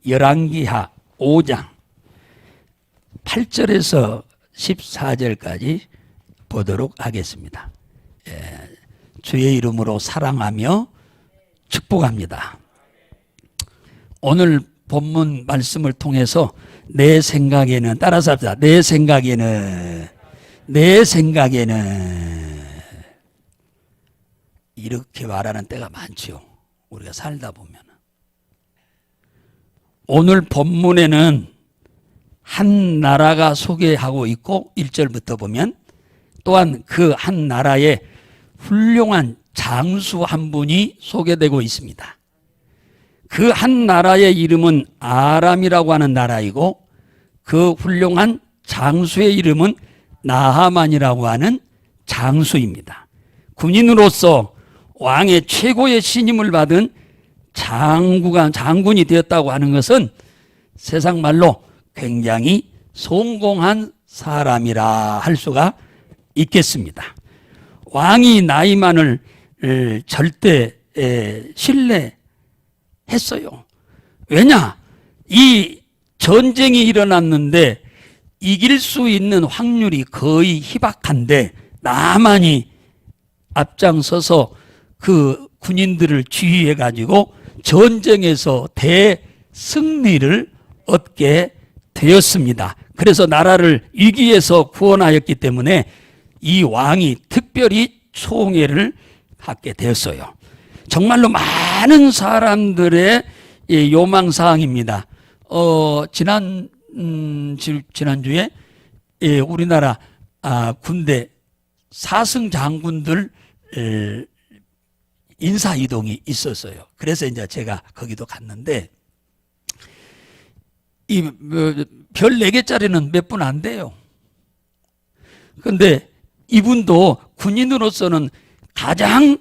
열왕기하 5장 8절에서 14절까지 보도록 하겠습니다. 주의 이름으로 사랑하며 축복합니다. 오늘 본문 말씀을 통해서 내 생각에는, 따라서 합시다. 내 생각에는 이렇게 말하는 때가 많죠. 우리가 살다 보면. 오늘 본문에는 한 나라가 소개하고 있고 1절부터 보면 또한 그 한 나라에 훌륭한 장수 한 분이 소개되고 있습니다. 그 한 나라의 이름은 아람이라고 하는 나라이고 그 훌륭한 장수의 이름은 나하만이라고 하는 장수입니다. 군인으로서 왕의 최고의 신임을 받은 장군이 되었다고 하는 것은 세상 말로 굉장히 성공한 사람이라 할 수가 있겠습니다. 왕이 나이만을 절대 신뢰했어요. 왜냐? 이 전쟁이 일어났는데 이길 수 있는 확률이 거의 희박한데 나만이 앞장서서 그 군인들을 지휘해 가지고 전쟁에서 대승리를 얻게 되었습니다. 그래서 나라를 위기에서 구원하였기 때문에 이 왕이 특별히 총애를 갖게 되었어요. 정말로 많은 사람들의 요망사항입니다. 지난주에 우리나라 군대 사승 장군들 인사 이동이 있었어요. 그래서 이제 제가 거기도 갔는데 별 4개짜리는 몇 분 안 돼요. 근데 이분도 군인으로서는 가장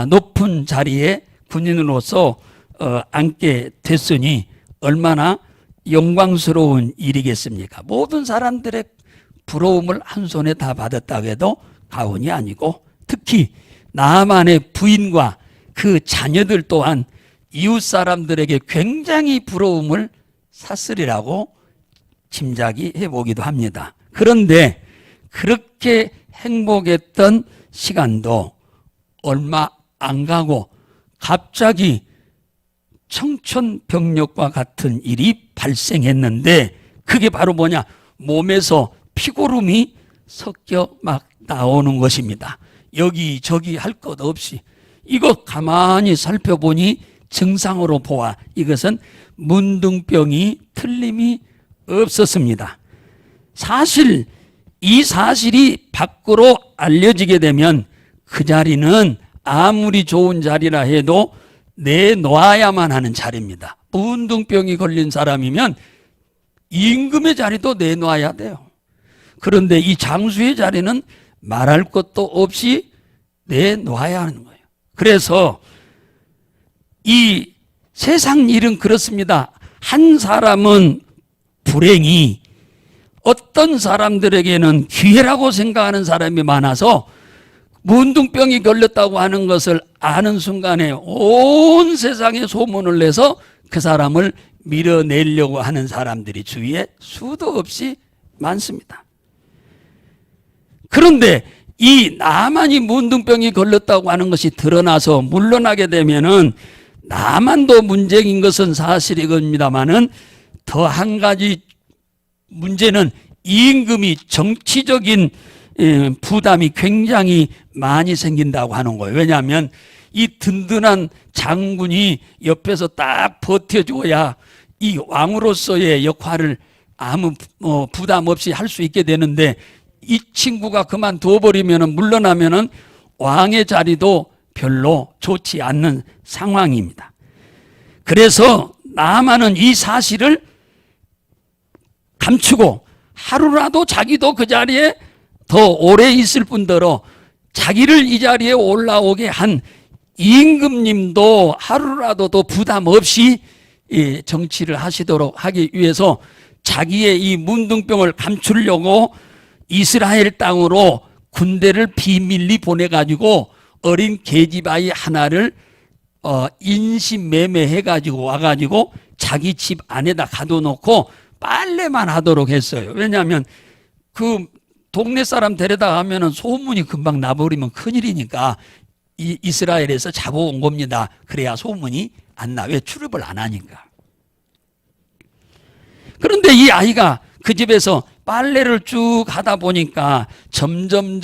높은 자리에 군인으로서 앉게 됐으니 얼마나 영광스러운 일이겠습니까? 모든 사람들의 부러움을 한 손에 다 받았다고 해도 과언이 아니고 특히 나만의 부인과 그 자녀들 또한 이웃 사람들에게 굉장히 부러움을 샀으리라고 짐작이 해보기도 합니다. 그런데 그렇게 행복했던 시간도 얼마 안 가고 갑자기 청천벽력과 같은 일이 발생했는데 그게 바로 뭐냐? 몸에서 피고름이 섞여 막 나오는 것입니다. 여기저기 할 것 없이 이거 가만히 살펴보니 증상으로 보아 이것은 문둥병이 틀림이 없었습니다. 사실 이 사실이 밖으로 알려지게 되면 그 자리는 아무리 좋은 자리라 해도 내놓아야만 하는 자리입니다. 문둥병이 걸린 사람이면 임금의 자리도 내놓아야 돼요. 그런데 이 장수의 자리는 말할 것도 없이 내놓아야 하는 거예요. 그래서 이 세상 일은 그렇습니다. 한 사람은 불행이 어떤 사람들에게는 기회라고 생각하는 사람이 많아서 문둥병이 걸렸다고 하는 것을 아는 순간에 온 세상에 소문을 내서 그 사람을 밀어내려고 하는 사람들이 주위에 수도 없이 많습니다. 그런데 이 나만이 문둥병이 걸렸다고 하는 것이 드러나서 물러나게 되면은 나만도 문제인 것은 사실이겁니다만은 더 한 가지 문제는 임금이 정치적인 부담이 굉장히 많이 생긴다고 하는 거예요. 왜냐하면 이 든든한 장군이 옆에서 딱 버텨줘야 이 왕으로서의 역할을 아무 부담 없이 할 수 있게 되는데 이 친구가 그만둬버리면 물러나면 왕의 자리도 별로 좋지 않는 상황입니다. 그래서 나만은 이 사실을 감추고 하루라도 자기도 그 자리에 더 오래 있을 뿐더러 자기를 이 자리에 올라오게 한 임금님도 하루라도 더 부담 없이 정치를 하시도록 하기 위해서 자기의 이 문둥병을 감추려고 이스라엘 땅으로 군대를 비밀리 보내가지고 어린 계집아이 하나를 인신매매 해가지고 와가지고 자기 집 안에다 가둬놓고 빨래만 하도록 했어요. 왜냐하면 그 동네 사람 데려다 가면은 소문이 금방 나버리면 큰일이니까 이스라엘에서 잡아온 겁니다. 그래야 소문이 안 나. 왜? 출입을 안 하니까. 그런데 이 아이가 그 집에서 빨래를 쭉 하다 보니까 점점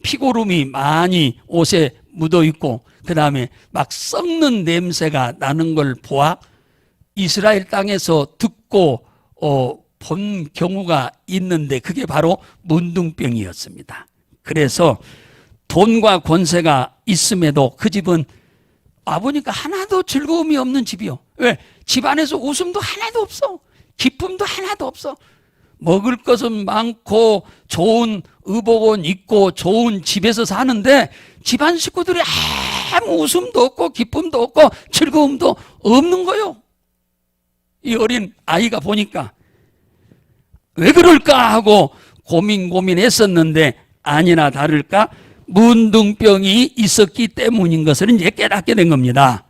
피고름이 많이 옷에 묻어 있고 그 다음에 막 썩는 냄새가 나는 걸 보아 이스라엘 땅에서 듣고 본 경우가 있는데 그게 바로 문둥병이었습니다. 그래서 돈과 권세가 있음에도 그 집은 와보니까 하나도 즐거움이 없는 집이요. 왜? 집안에서 웃음도 하나도 없어. 기쁨도 하나도 없어. 먹을 것은 많고 좋은 의복은 있고 좋은 집에서 사는데 집안 식구들이 아무 웃음도 없고 기쁨도 없고 즐거움도 없는 거요. 이 어린 아이가 보니까 왜 그럴까 하고 고민했었는데 아니나 다를까 문둥병이 있었기 때문인 것을 이제 깨닫게 된 겁니다.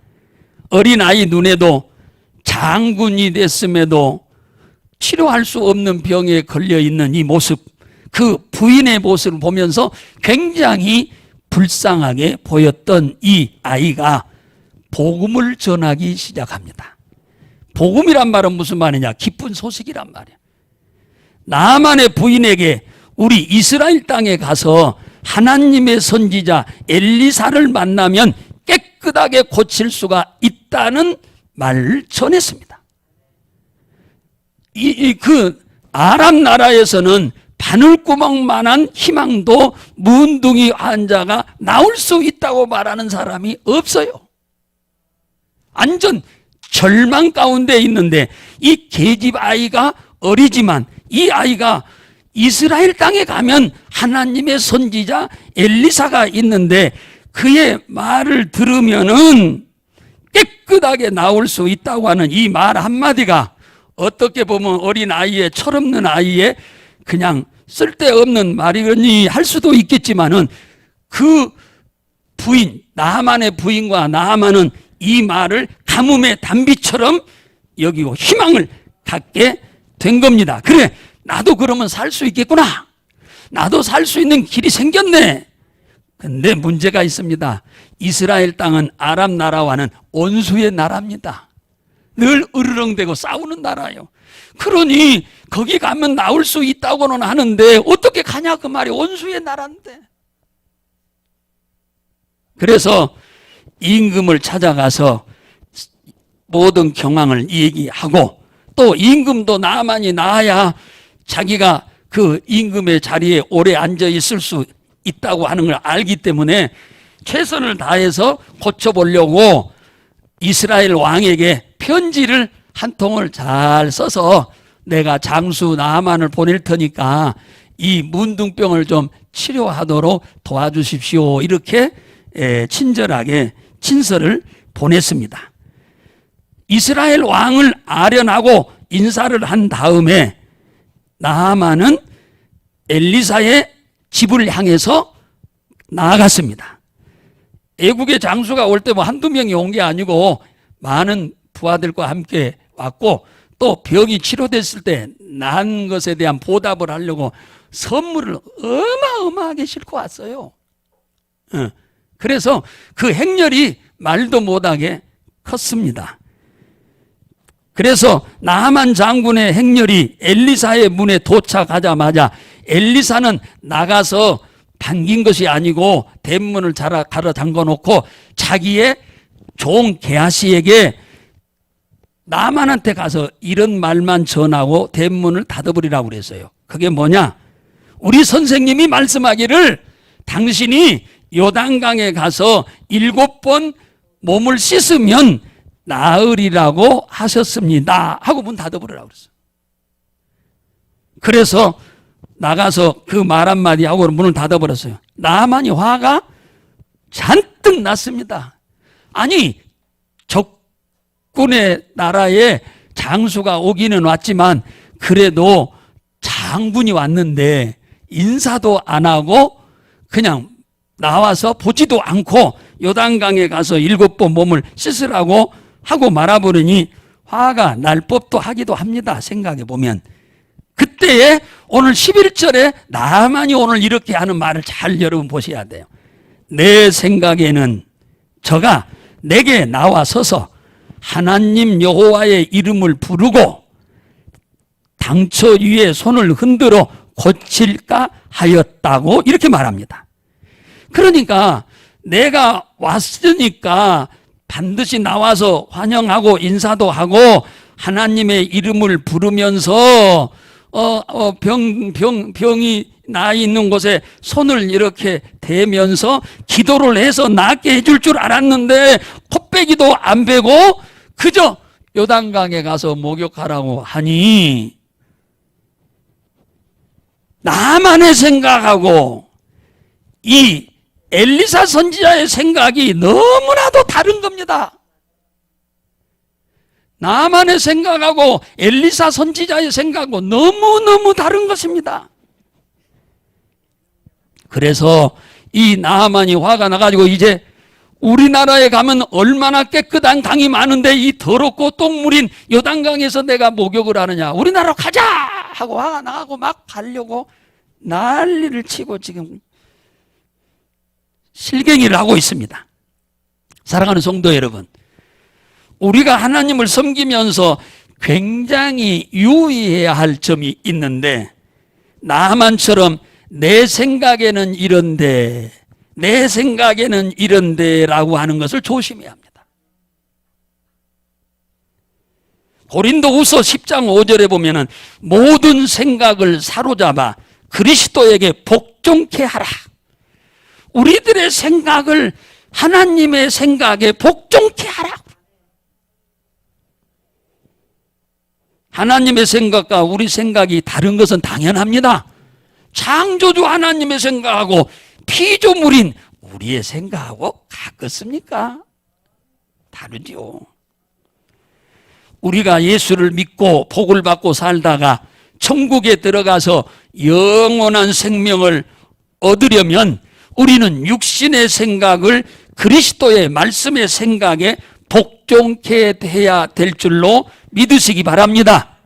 어린아이 눈에도 장군이 됐음에도 치료할 수 없는 병에 걸려있는 이 모습, 그 부인의 모습을 보면서 굉장히 불쌍하게 보였던 이 아이가 복음을 전하기 시작합니다. 복음이란 말은 무슨 말이냐? 기쁜 소식이란 말이야. 나만의 부인에게 우리 이스라엘 땅에 가서 하나님의 선지자 엘리사를 만나면 깨끗하게 고칠 수가 있다는 말을 전했습니다. 그 아람 나라에서는 바늘구멍만한 희망도 문둥이 환자가 나올 수 있다고 말하는 사람이 없어요. 완전 절망 가운데 있는데 이 계집 아이가 어리지만 이 아이가 이스라엘 땅에 가면 하나님의 선지자 엘리사가 있는데 그의 말을 들으면은 깨끗하게 나올 수 있다고 하는 이 말 한마디가 어떻게 보면 어린 아이의 철없는 아이의 그냥 쓸데없는 말이니 할 수도 있겠지만은 그 부인 나하만의 부인과 나하만은 이 말을 가뭄의 단비처럼 여기고 희망을 갖게 된 겁니다. 그래 나도 그러면 살 수 있겠구나. 나도 살 수 있는 길이 생겼네. 근데 문제가 있습니다. 이스라엘 땅은 아람 나라와는 원수의 나라입니다. 늘 으르렁대고 싸우는 나라예요. 그러니 거기 가면 나올 수 있다고는 하는데 어떻게 가냐 그 말이. 원수의 나라인데. 그래서 임금을 찾아가서 모든 경황을 얘기하고 또 임금도 나만이 나아야 자기가 그 임금의 자리에 오래 앉아 있을 수 있다고 하는 걸 알기 때문에 최선을 다해서 고쳐보려고 이스라엘 왕에게 편지를 한 통을 잘 써서 내가 장수 나하만을 보낼 테니까 이 문둥병을 좀 치료하도록 도와주십시오. 이렇게 친절하게 친서를 보냈습니다. 이스라엘 왕을 아련하고 인사를 한 다음에 나하만은 엘리사의 집을 향해서 나아갔습니다. 애국의 장수가 올 때 뭐 한두 명이 온 게 아니고 많은 부하들과 함께 왔고 또 병이 치료됐을 때 난 것에 대한 보답을 하려고 선물을 어마어마하게 싣고 왔어요. 그래서 그 행렬이 말도 못하게 컸습니다. 그래서 나하만 장군의 행렬이 엘리사의 문에 도착하자마자 엘리사는 나가서 반긴 것이 아니고 대문을 갈아 잠궈놓고 자기의 종 게하시에게 나만한테 가서 이런 말만 전하고 대문을 닫아버리라고 그랬어요. 그게 뭐냐? 우리 선생님이 말씀하기를 당신이 요단강에 가서 7번 몸을 씻으면 나으리라고 하셨습니다 하고 문 닫아버리라고 그랬어요. 그래서 나가서 그 말 한마디 하고 문을 닫아버렸어요. 나만이 화가 잔뜩 났습니다. 아니 적군의 나라에 장수가 오기는 왔지만 그래도 장군이 왔는데 인사도 안 하고 그냥 나와서 보지도 않고 요단강에 가서 7번 몸을 씻으라고 하고 말아버리니 화가 날 법도 하기도 합니다. 생각해 보면. 그때에 오늘 11절에 나만이 오늘 이렇게 하는 말을 잘 여러분 보셔야 돼요. 내 생각에는 저가 내게 나와서서 하나님 여호와의 이름을 부르고 당처 위에 손을 흔들어 고칠까 하였다고 이렇게 말합니다. 그러니까 내가 왔으니까 반드시 나와서 환영하고 인사도 하고 하나님의 이름을 부르면서 병이 나 있는 곳에 손을 이렇게 대면서 기도를 해서 낫게 해줄 줄 알았는데 코빼기도 안 베고 그저 요단강에 가서 목욕하라고 하니 나만의 생각하고 이 엘리사 선지자의 생각이 너무나도 다른 겁니다. 나만의 생각하고 엘리사 선지자의 생각하고 너무너무 다른 것입니다. 그래서 이 나하만이 화가 나가지고 이제 우리나라에 가면 얼마나 깨끗한 강이 많은데 이 더럽고 똥물인 요단강에서 내가 목욕을 하느냐. 우리나라로 가자 하고 화가 나가고 막 가려고 난리를 치고 지금 실갱이를 하고 있습니다. 사랑하는 성도 여러분, 우리가 하나님을 섬기면서 굉장히 유의해야 할 점이 있는데 나하만처럼 내 생각에는 이런데 내 생각에는 이런데 라고 하는 것을 조심해야 합니다. 고린도후서 10장 5절에 보면은 모든 생각을 사로잡아 그리스도에게 복종케 하라. 우리들의 생각을 하나님의 생각에 복종케 하라. 하나님의 생각과 우리 생각이 다른 것은 당연합니다. 창조주 하나님의 생각하고 피조물인 우리의 생각하고 같겠습니까? 다르죠. 우리가 예수를 믿고 복을 받고 살다가 천국에 들어가서 영원한 생명을 얻으려면 우리는 육신의 생각을 그리스도의 말씀의 생각에 복종케 해야 될 줄로 믿으시기 바랍니다.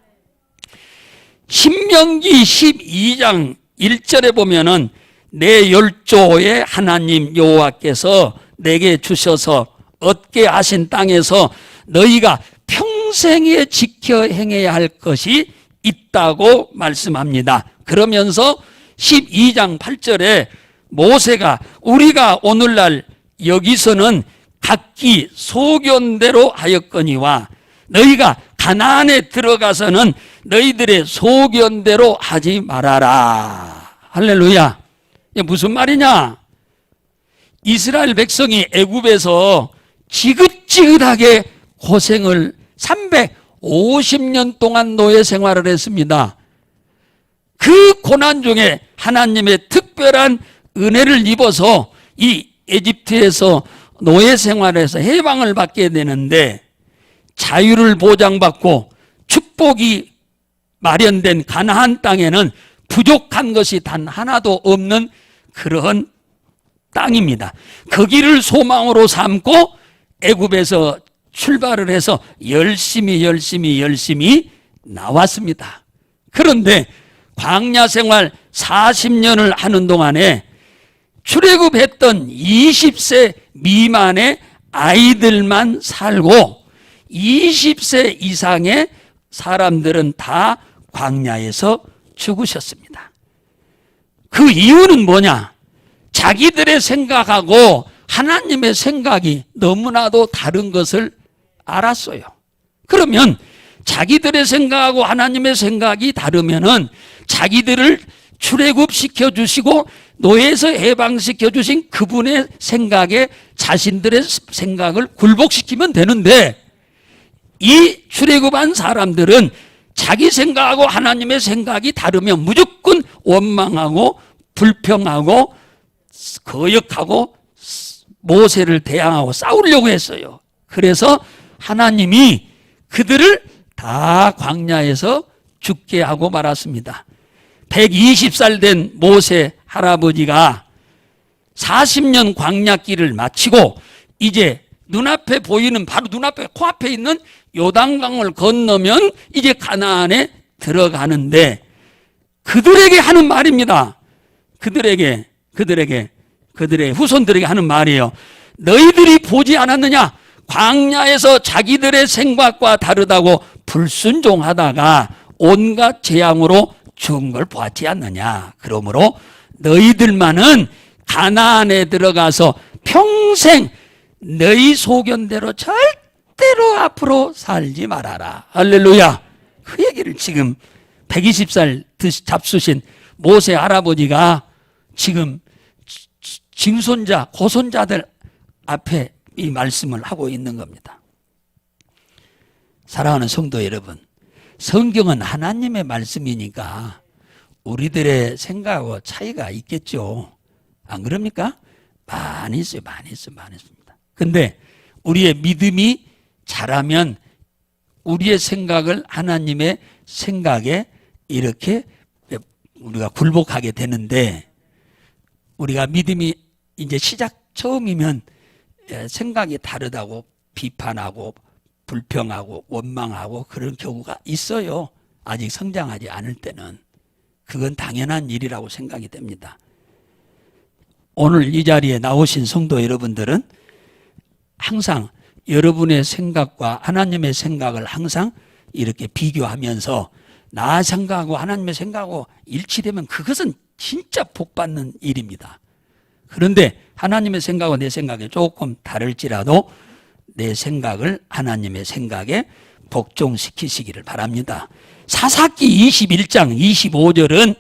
신명기 12장 1절에 보면은 내 열조의 하나님 여호와께서 내게 주셔서 얻게 하신 땅에서 너희가 평생에 지켜 행해야 할 것이 있다고 말씀합니다. 그러면서 12장 8절에 모세가 우리가 오늘날 여기서는 각기 소견대로 하였거니와 너희가 가나안에 들어가서는 너희들의 소견대로 하지 말아라. 할렐루야. 이게 무슨 말이냐? 이스라엘 백성이 애굽에서 지긋지긋하게 고생을 350년 동안 노예 생활을 했습니다. 그 고난 중에 하나님의 특별한 은혜를 입어서 이 에집트에서 노예 생활에서 해방을 받게 되는데 자유를 보장받고 축복이 마련된 가나안 땅에는 부족한 것이 단 하나도 없는 그런 땅입니다. 거기를 소망으로 삼고 애굽에서 출발을 해서 열심히 나왔습니다. 그런데 광야 생활 40년을 하는 동안에 출애굽했던 20세 미만의 아이들만 살고 20세 이상의 사람들은 다 광야에서 죽으셨습니다. 그 이유는 뭐냐? 자기들의 생각하고 하나님의 생각이 너무나도 다른 것을 알았어요. 그러면 자기들의 생각하고 하나님의 생각이 다르면은 자기들을 출애굽시켜 주시고 노예에서 해방시켜 주신 그분의 생각에 자신들의 생각을 굴복시키면 되는데 이 출애굽한 사람들은 자기 생각하고 하나님의 생각이 다르면 무조건 원망하고 불평하고 거역하고 모세를 대항하고 싸우려고 했어요. 그래서 하나님이 그들을 다 광야에서 죽게 하고 말았습니다. 120살 된 모세 할아버지가 40년 광야길을 마치고 이제 눈앞에 보이는 바로 눈앞에 코앞에 있는 요단강을 건너면 이제 가나안에 들어가는데 그들에게 하는 말입니다. 그들의 후손들에게 하는 말이에요. 너희들이 보지 않았느냐? 광야에서 자기들의 생각과 다르다고 불순종하다가 온갖 재앙으로 죽은 걸 보았지 않느냐? 그러므로 너희들만은 가나안에 들어가서 평생 너희 소견대로 절대로 앞으로 살지 말아라. 할렐루야. 그 얘기를 지금 120살 잡수신 모세 할아버지가 지금 증손자, 고손자들 앞에 이 말씀을 하고 있는 겁니다. 사랑하는 성도 여러분, 성경은 하나님의 말씀이니까 우리들의 생각하고 차이가 있겠죠. 안 그럽니까? 많이 있어요. 많이 있습니다. 근데 우리의 믿음이 자라면 우리의 생각을 하나님의 생각에 이렇게 우리가 굴복하게 되는데, 우리가 믿음이 이제 시작 처음이면 생각이 다르다고 비판하고 불평하고 원망하고 그런 경우가 있어요. 아직 성장하지 않을 때는. 그건 당연한 일이라고 생각이 됩니다. 오늘 이 자리에 나오신 성도 여러분들은 항상 여러분의 생각과 하나님의 생각을 항상 이렇게 비교하면서 나 생각하고 하나님의 생각하고 일치되면 그것은 진짜 복받는 일입니다. 그런데 하나님의 생각과 내 생각이 조금 다를지라도 내 생각을 하나님의 생각에 복종시키시기를 바랍니다. 사사기 21장 25절은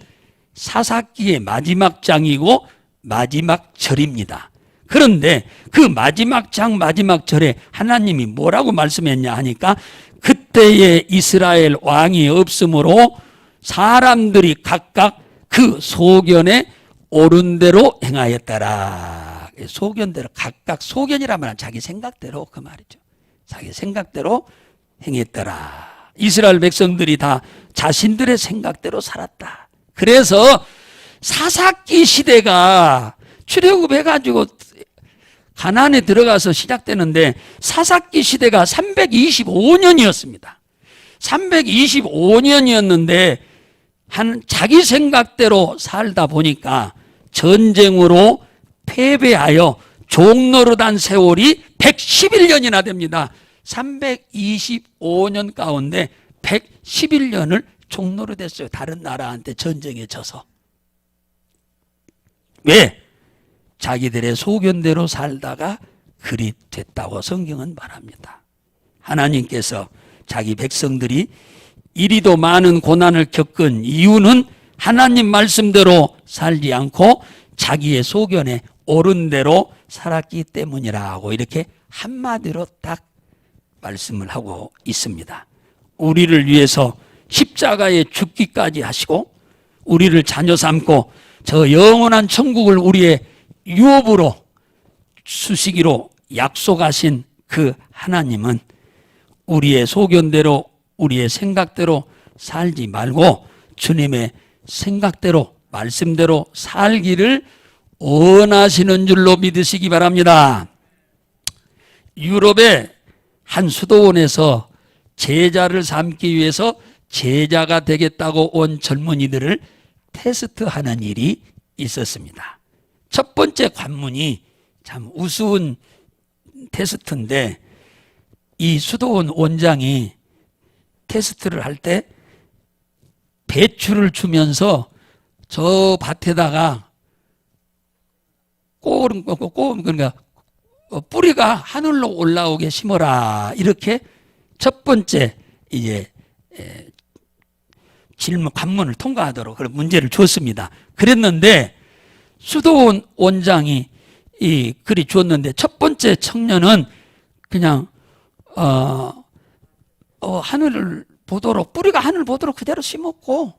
사사기의 마지막 장이고 마지막 절입니다. 그런데 그 마지막 장 마지막 절에 하나님이 뭐라고 말씀했냐 하니까 그때에 이스라엘 왕이 없으므로 사람들이 각각 그 소견에 옳은 대로 행하였더라. 소견대로, 각각 소견이라면 자기 생각대로 그 말이죠. 자기 생각대로 행했더라. 이스라엘 백성들이 다 자신들의 생각대로 살았다. 그래서 사사기 시대가 출애굽해가지고 가나안에 들어가서 시작되는데 사사기 시대가 325년이었습니다. 325년이었는데 자기 생각대로 살다 보니까 전쟁으로 패배하여 종노릇한 세월이 111년이나 됩니다. 325년 가운데 111년을 종노릇했어요. 다른 나라한테 전쟁에 져서. 왜? 자기들의 소견대로 살다가 그리 됐다고 성경은 말합니다. 하나님께서 자기 백성들이 이리도 많은 고난을 겪은 이유는 하나님 말씀대로 살지 않고 자기의 소견에 옳은 대로 살았기 때문이라고 이렇게 한마디로 딱 말씀을 하고 있습니다. 우리를 위해서 십자가에 죽기까지 하시고 우리를 자녀 삼고 저 영원한 천국을 우리의 유업으로 주시기로 약속하신 그 하나님은 우리의 소견대로 우리의 생각대로 살지 말고 주님의 생각대로 말씀대로 살기를 원하시는 줄로 믿으시기 바랍니다. 유럽의 한 수도원에서 제자를 삼기 위해서 제자가 되겠다고 온 젊은이들을 테스트하는 일이 있었습니다. 첫 번째 관문이 참 우스운 테스트인데 이 수도원 원장이 테스트를 할 때 배추를 주면서 저 밭에다가 그러니까 뿌리가 하늘로 올라오게 심어라. 이렇게 첫 번째 이제 질문 관문을 통과하도록 그런 문제를 줬습니다. 그랬는데 수도원 원장이 이 글이 주었는데 첫 번째 청년은 그냥 하늘을 보도록 뿌리가 하늘 보도록 그대로 심었고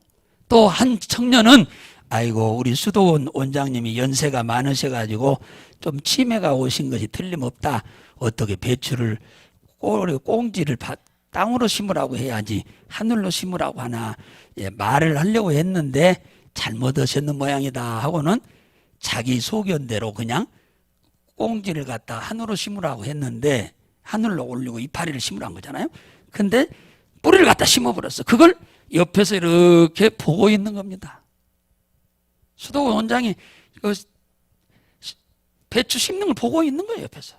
또 한 청년은 아이고 우리 수도원 원장님이 연세가 많으셔가지고 좀 치매가 오신 것이 틀림없다. 어떻게 배추를 꽁지를 땅으로 심으라고 해야지 하늘로 심으라고 하나 말을 하려고 했는데 잘못하셨는 모양이다 하고는 자기 소견대로 그냥 꽁지를 갖다 하늘로 심으라고 했는데 하늘로 올리고 이파리를 심으라는 거잖아요. 근데 뿌리를 갖다 심어버렸어. 그걸 옆에서 이렇게 보고 있는 겁니다. 수도원 원장이 배추 심는 걸 보고 있는 거예요, 옆에서.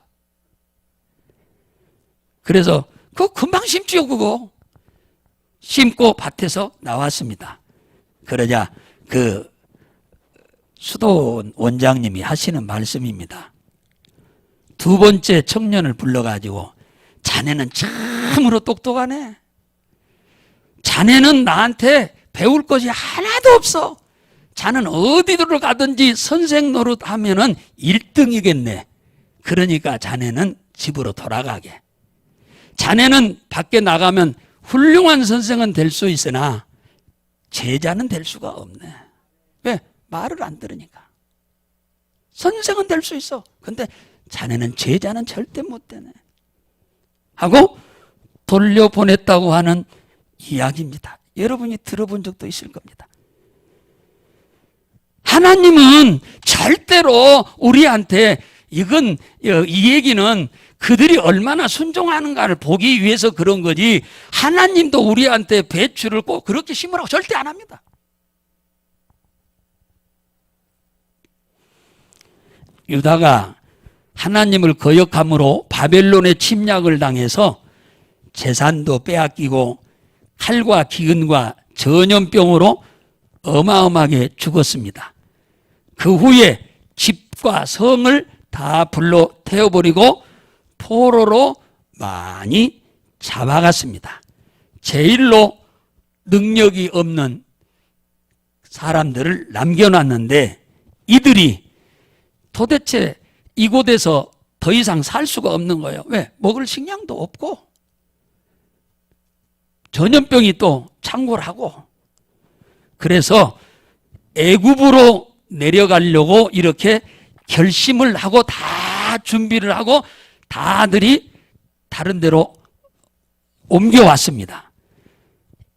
그래서 그거 금방 심지요, 그거. 심고 밭에서 나왔습니다. 그러자 그 수도원 원장님이 하시는 말씀입니다. 두 번째 청년을 불러가지고 자네는 참으로 똑똑하네. 자네는 나한테 배울 것이 하나도 없어. 자는 어디로 가든지 선생 노릇하면은 1등이겠네. 그러니까 자네는 집으로 돌아가게. 자네는 밖에 나가면 훌륭한 선생은 될 수 있으나 제자는 될 수가 없네. 왜? 말을 안 들으니까. 선생은 될 수 있어. 근데 자네는 제자는 절대 못 되네. 하고 돌려보냈다고 하는 이야기입니다. 여러분이 들어본 적도 있을 겁니다. 하나님은 절대로 우리한테 이 얘기는 그들이 얼마나 순종하는가를 보기 위해서 그런 거지, 하나님도 우리한테 배추를 꼭 그렇게 심으라고 절대 안 합니다. 유다가 하나님을 거역함으로 바벨론의 침략을 당해서 재산도 빼앗기고 칼과 기근과 전염병으로 어마어마하게 죽었습니다. 그 후에 집과 성을 다 불러 태워버리고 포로로 많이 잡아갔습니다. 제일로 능력이 없는 사람들을 남겨놨는데 이들이 도대체 이곳에서 더 이상 살 수가 없는 거예요. 왜? 먹을 식량도 없고 전염병이 또 창궐하고, 그래서 애굽으로 내려가려고 이렇게 결심을 하고 다 준비를 하고 다들이 다른 데로 옮겨왔습니다.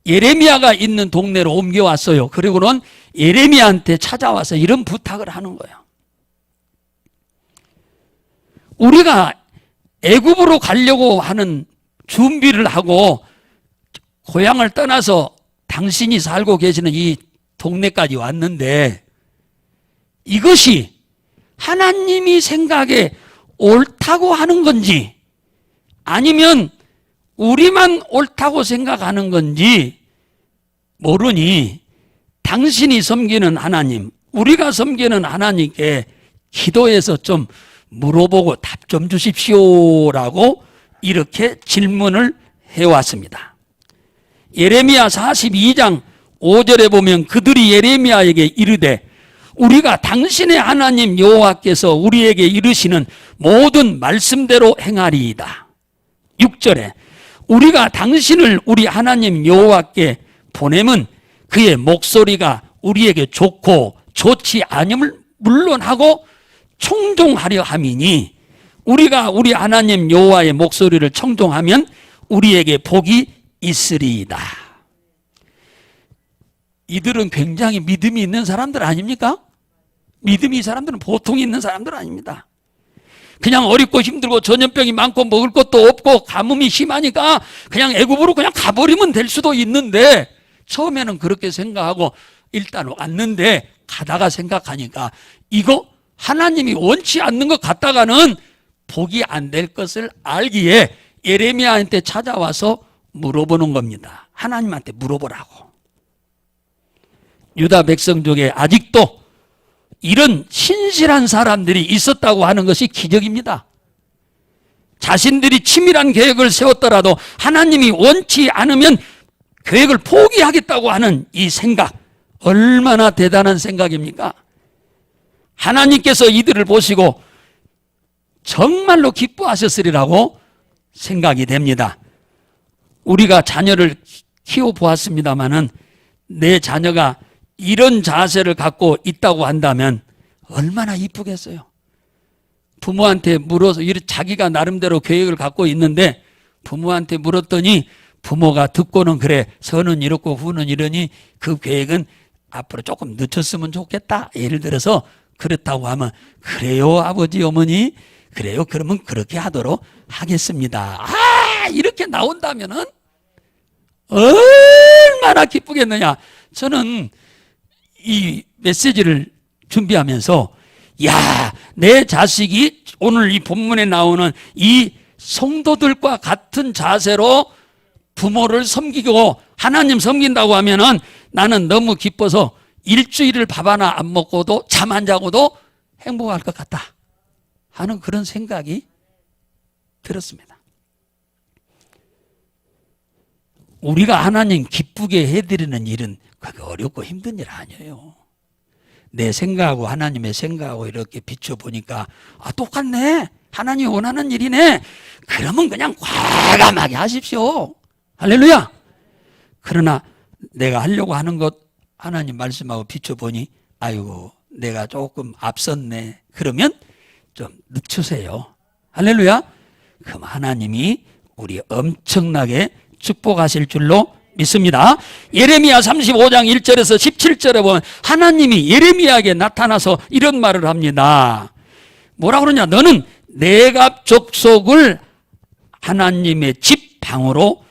예레미야가 있는 동네로 옮겨왔어요. 그리고는 예레미야한테 찾아와서 이런 부탁을 하는 거예요. 우리가 애굽으로 가려고 하는 준비를 하고 고향을 떠나서 당신이 살고 계시는 이 동네까지 왔는데 이것이 하나님이 생각에 옳다고 하는 건지 아니면 우리만 옳다고 생각하는 건지 모르니 당신이 섬기는 하나님, 우리가 섬기는 하나님께 기도해서 좀 물어보고 답 좀 주십시오라고 이렇게 질문을 해왔습니다. 예레미야 42장 5절에 보면 그들이 예레미야에게 이르되 우리가 당신의 하나님 여호와께서 우리에게 이르시는 모든 말씀대로 행하리이다. 6절에 우리가 당신을 우리 하나님 여호와께 보내면 그의 목소리가 우리에게 좋고 좋지 않음을 물론하고 청종하려 함이니 우리가 우리 하나님 여호와의 목소리를 청종하면 우리에게 복이 있으리이다. 이들은 굉장히 믿음이 있는 사람들 아닙니까? 믿음이 이 사람들은 보통 있는 사람들 아닙니다. 그냥 어렵고 힘들고 전염병이 많고 먹을 것도 없고 가뭄이 심하니까 그냥 애굽으로 그냥 가버리면 될 수도 있는데 처음에는 그렇게 생각하고 일단 왔는데 가다가 생각하니까 이거 하나님이 원치 않는 것 같다가는 복이 안 될 것을 알기에 예레미야한테 찾아와서 물어보는 겁니다. 하나님한테 물어보라고. 유다 백성 중에 아직도 이런 신실한 사람들이 있었다고 하는 것이 기적입니다. 자신들이 치밀한 계획을 세웠더라도 하나님이 원치 않으면 계획을 포기하겠다고 하는 이 생각, 얼마나 대단한 생각입니까? 하나님께서 이들을 보시고 정말로 기뻐하셨으리라고 생각이 됩니다. 우리가 자녀를 키워보았습니다마는 내 자녀가 이런 자세를 갖고 있다고 한다면 얼마나 이쁘겠어요. 부모한테 물어서 자기가 나름대로 계획을 갖고 있는데 부모한테 물었더니 부모가 듣고는 그래, 선은 이렇고 후는 이러니 그 계획은 앞으로 조금 늦췄으면 좋겠다. 예를 들어서 그렇다고 하면 그래요 아버지 어머니 그래요 그러면 그렇게 하도록 하겠습니다. 이렇게 나온다면은 얼마나 기쁘겠느냐. 저는 이 메시지를 준비하면서 내 자식이 오늘 이 본문에 나오는 이 성도들과 같은 자세로 부모를 섬기고 하나님 섬긴다고 하면은 나는 너무 기뻐서 일주일을 밥 하나 안 먹고도 잠 안 자고도 행복할 것 같다 하는 그런 생각이 들었습니다. 우리가 하나님 기쁘게 해드리는 일은 그게 어렵고 힘든 일 아니에요. 내 생각하고 하나님의 생각하고 이렇게 비춰보니까 똑같네. 하나님이 원하는 일이네. 그러면 그냥 과감하게 하십시오. 할렐루야. 그러나 내가 하려고 하는 것 하나님 말씀하고 비춰보니 아이고 내가 조금 앞섰네. 그러면 좀 늦추세요. 할렐루야. 그럼 하나님이 우리 엄청나게 축복하실 줄로 믿습니다. 예레미야 35장 1절에서 17절에 보면 하나님이 예레미야에게 나타나서 이런 말을 합니다. 뭐라 그러냐? 너는 네갑 족속을 하나님의 집 방으로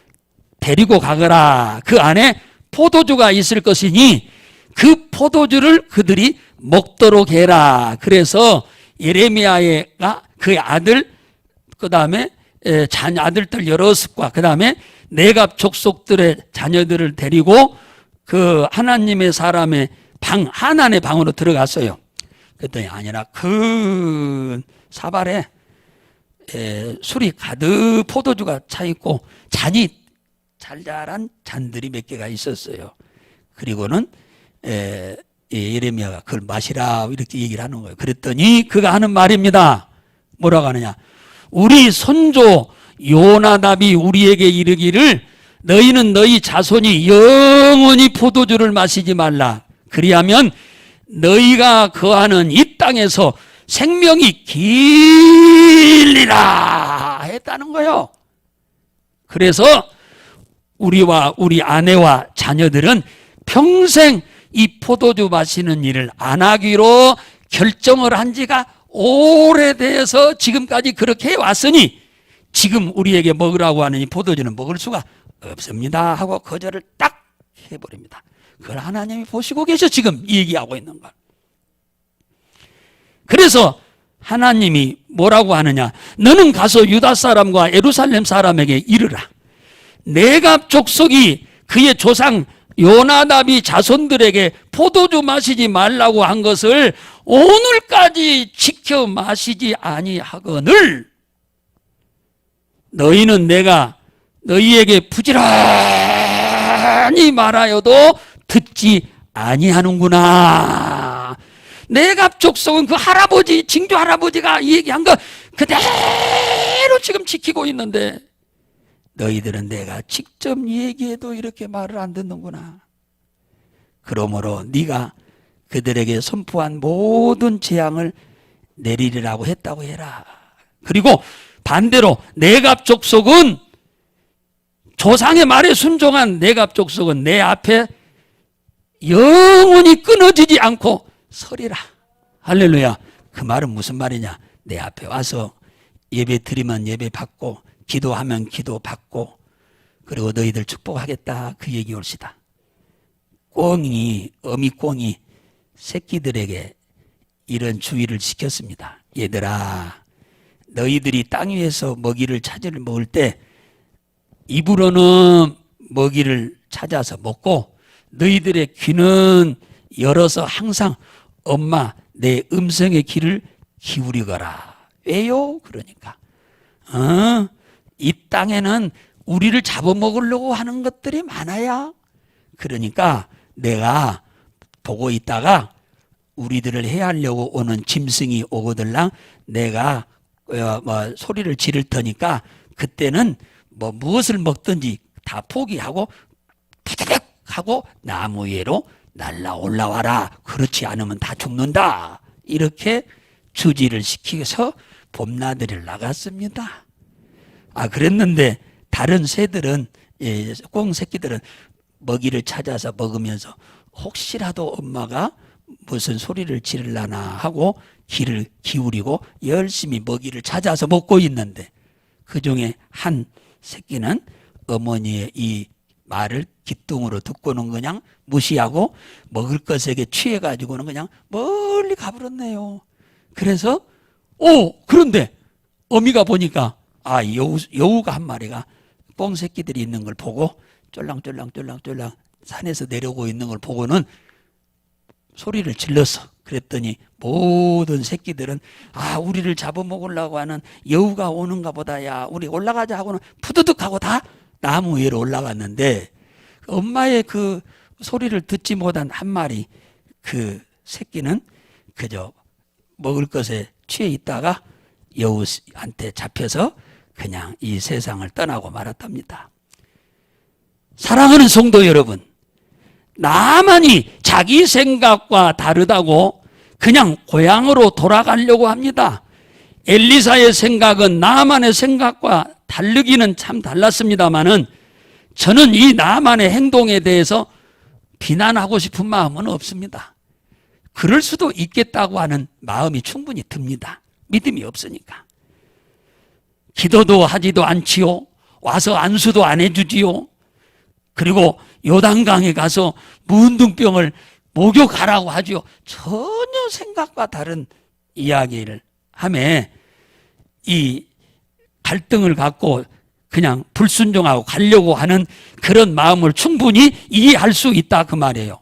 데리고 가거라. 그 안에 포도주가 있을 것이니 그 포도주를 그들이 먹도록 해라. 그래서 예레미야가 그의 아들 그 다음에 아들들 여럿과 그 다음에 네갑 족속들의 자녀들을 데리고 그 하나님의 사람의 방 하나님의 방으로 들어갔어요. 그랬더니 아니라 큰 사발에 술이 가득 포도주가 차 있고 잔이 잘잘한 잔들이 몇 개가 있었어요. 그리고는 예레미야가 그걸 마시라 이렇게 얘기를 하는 거예요. 그랬더니 그가 하는 말입니다. 뭐라고 하느냐? 우리 손조 요나답이 우리에게 이르기를 너희는 너희 자손이 영원히 포도주를 마시지 말라. 그리하면 너희가 거하는 이 땅에서 생명이 길리라 했다는 거예요. 그래서 우리와 우리 아내와 자녀들은 평생 이 포도주 마시는 일을 안 하기로 결정을 한 지가 오래돼서 지금까지 그렇게 해왔으니 지금 우리에게 먹으라고 하는 이 포도주는 먹을 수가 없습니다 하고 거절을 딱 해버립니다. 그걸 하나님이 보시고 계셔 지금 얘기하고 있는 걸. 그래서 하나님이 뭐라고 하느냐? 너는 가서 유다 사람과 예루살렘 사람에게 이르라. 네갑 족속이 그의 조상 요나답이 자손들에게 포도주 마시지 말라고 한 것을 오늘까지 지켜 마시지 아니하거늘 너희는 내가 너희에게 부지런히 말하여도 듣지 아니하는구나. 네갑 족속은 그 할아버지 징조 할아버지가 얘기한 거 그대로 지금 지키고 있는데 너희들은 내가 직접 얘기해도 이렇게 말을 안 듣는구나. 그러므로 네가 그들에게 선포한 모든 재앙을 내리리라고 했다고 해라. 그리고 반대로 네갑 족속은 조상의 말에 순종한 네갑 족속은 내 앞에 영원히 끊어지지 않고 서리라. 할렐루야. 그 말은 무슨 말이냐? 내 앞에 와서 예배 드리면 예배 받고 기도하면 기도 받고 그리고 너희들 축복하겠다 그 얘기 올시다. 어미꽁이 새끼들에게 이런 주의를 시켰습니다. 얘들아 너희들이 땅 위에서 먹이를 먹을 때 입으로는 먹이를 찾아서 먹고 너희들의 귀는 열어서 항상 엄마 내 음성의 귀를 기울이거라. 왜요? 그러니까 이 땅에는 우리를 잡아먹으려고 하는 것들이 많아야 그러니까 내가 보고 있다가 우리들을 해하려고 오는 짐승이 오거들랑 내가 소리를 지를 테니까 그때는 무엇을 먹든지 다 포기하고 푸드득 하고 나무 위로 날라 올라와라. 그렇지 않으면 다 죽는다. 이렇게 주지를 시키면서 봄나들이를 나갔습니다. 그랬는데 다른 새들은 꽁 새끼들은 먹이를 찾아서 먹으면서 혹시라도 엄마가 무슨 소리를 지르려나 하고 귀를 기울이고 열심히 먹이를 찾아서 먹고 있는데 그중에 한 새끼는 어머니의 이 말을 귓등으로 듣고는 그냥 무시하고 먹을 것에게 취해가지고는 그냥 멀리 가버렸네요. 그래서 그런데 어미가 보니까 여우가 한 마리가 뽕새끼들이 있는 걸 보고 쫄랑쫄랑 산에서 내려오고 있는 걸 보고는 소리를 질렀어. 그랬더니 모든 새끼들은 우리를 잡아먹으려고 하는 여우가 오는가 보다. 야, 우리 올라가자 하고는 푸드득 하고 다 나무 위로 올라갔는데 엄마의 그 소리를 듣지 못한 한 마리 그 새끼는 그저 먹을 것에 취해 있다가 여우한테 잡혀서 그냥 이 세상을 떠나고 말았답니다. 사랑하는 성도 여러분, 나만이 자기 생각과 다르다고 그냥 고향으로 돌아가려고 합니다. 엘리사의 생각은 나만의 생각과 다르기는 참 달랐습니다마는 저는 이 나만의 행동에 대해서 비난하고 싶은 마음은 없습니다. 그럴 수도 있겠다고 하는 마음이 충분히 듭니다. 믿음이 없으니까. 기도도 하지도 않지요. 와서 안수도 안 해주지요. 그리고 요단강에 가서 문둥병을 목욕하라고 하지요. 전혀 생각과 다른 이야기를 하며 이 갈등을 갖고 그냥 불순종하고 가려고 하는 그런 마음을 충분히 이해할 수 있다 그 말이에요.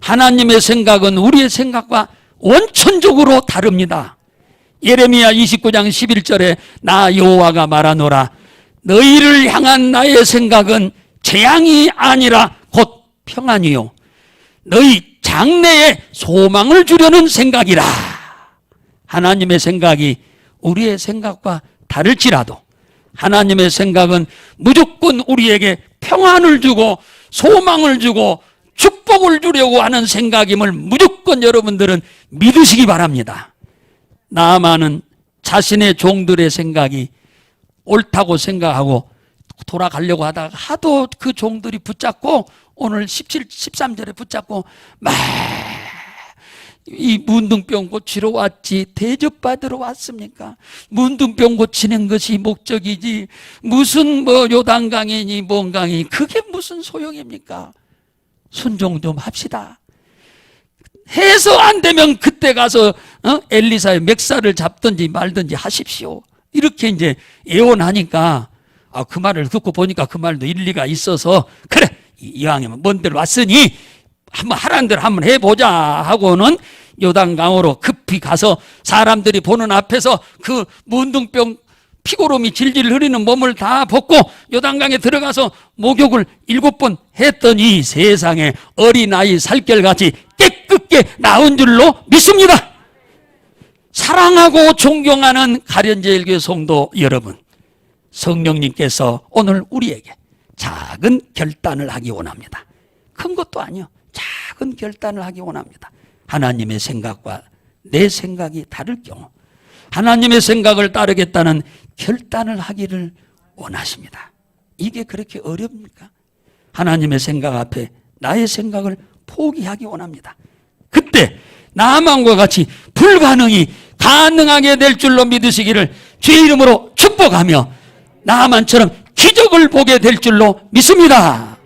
하나님의 생각은 우리의 생각과 원천적으로 다릅니다. 예레미야 29장 11절에 나 여호와가 말하노라 너희를 향한 나의 생각은 재앙이 아니라 곧 평안이요 너희 장래에 소망을 주려는 생각이라. 하나님의 생각이 우리의 생각과 다를지라도 하나님의 생각은 무조건 우리에게 평안을 주고 소망을 주고 축복을 주려고 하는 생각임을 무조건 여러분들은 믿으시기 바랍니다. 나아만은 자신의 종들의 생각이 옳다고 생각하고 돌아가려고 하다가 하도 그 종들이 붙잡고 오늘 13절에 붙잡고 이 문둥병 고치러 왔지 대접받으러 왔습니까? 문둥병 고치는 것이 목적이지 무슨 요단강이니 뭔강이 그게 무슨 소용입니까? 순종 좀 합시다. 해서 안 되면 그때 가서 엘리사의 맥살을 잡든지 말든지 하십시오. 이렇게 이제 예언하니까 그 말을 듣고 보니까 그 말도 일리가 있어서 그래 이왕이면 먼 데로 왔으니 한번 하라는 대로 한번 해보자 하고는 요단강으로 급히 가서 사람들이 보는 앞에서 그 문둥병 피고름이 질질 흐리는 몸을 다 벗고 요단강에 들어가서 목욕을 7번 했더니 세상에 어린아이 살결같이 깨끗게 나온 줄로 믿습니다. 사랑하고 존경하는 가련제일교회 성도 여러분, 성령님께서 오늘 우리에게 작은 결단을 하기 원합니다. 큰 것도 아니요. 작은 결단을 하기 원합니다. 하나님의 생각과 내 생각이 다를 경우 하나님의 생각을 따르겠다는 결단을 하기를 원하십니다. 이게 그렇게 어렵습니까? 하나님의 생각 앞에 나의 생각을 포기하기 원합니다. 그때 나만과 같이 불가능이 가능하게 될 줄로 믿으시기를 주의 이름으로 축복하며 나만처럼 기적을 보게 될 줄로 믿습니다.